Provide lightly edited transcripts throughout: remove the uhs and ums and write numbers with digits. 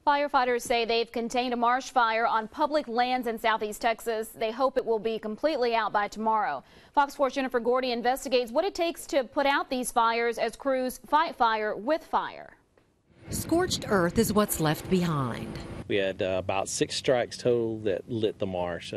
Firefighters say they've contained a marsh fire on public lands in southeast Texas. They hope it will be completely out by tomorrow. Fox 4's Jennifer Gordy investigates what it takes to put out these fires as crews fight fire with fire. Scorched earth is what's left behind. We had about 6 strikes total that lit the marsh,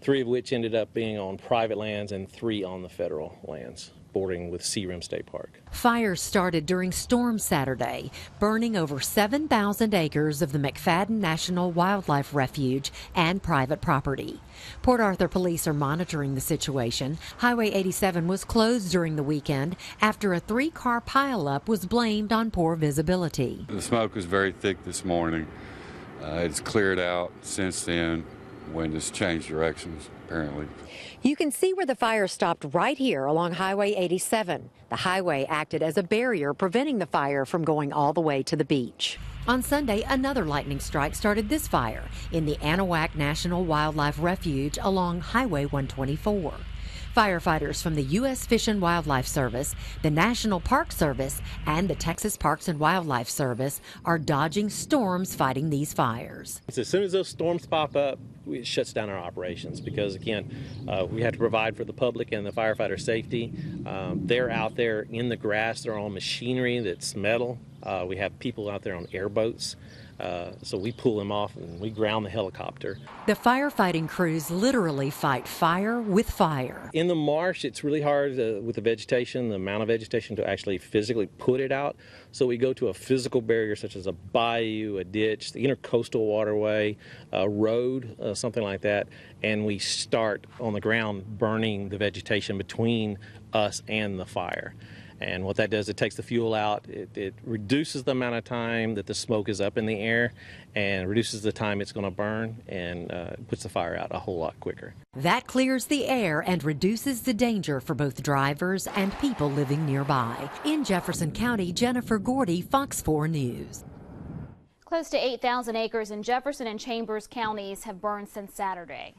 3 of which ended up being on private lands and 3 on the federal lands, bordering with Sea Rim State Park. Fires started during Storm Saturday, burning over 7,000 acres of the McFaddin National Wildlife Refuge and private property. Port Arthur police are monitoring the situation. Highway 87 was closed during the weekend after a 3-car pileup was blamed on poor visibility. The smoke was very thick this morning. It's cleared out since then. Wind has changed directions, apparently. You can see where the fire stopped right here along Highway 87. The highway acted as a barrier, preventing the fire from going all the way to the beach. On Sunday, another lightning strike started this fire in the Anahuac National Wildlife Refuge along Highway 124. Firefighters from the U.S. Fish and Wildlife Service, the National Park Service, and the Texas Parks and Wildlife Service are dodging storms fighting these fires. As soon as those storms pop up, it shuts down our operations because, again, we have to provide for the public and the firefighter safety. They're out there in the grass. They're on machinery that's metal. We have people out there on airboats. So we pull them off and we ground the helicopter. The firefighting crews literally fight fire with fire. In the marsh, it's really hard with the vegetation, the amount of vegetation, to actually physically put it out. So we go to a physical barrier such as a bayou, a ditch, the intercoastal waterway, a road, something like that, and we start on the ground burning the vegetation between us and the fire. And what that does, it takes the fuel out, it reduces the amount of time that the smoke is up in the air and reduces the time it's going to burn and puts the fire out a whole lot quicker. That clears the air and reduces the danger for both drivers and people living nearby. In Jefferson County, Jennifer Gordy, Fox 4 News. Close to 8,000 acres in Jefferson and Chambers counties have burned since Saturday.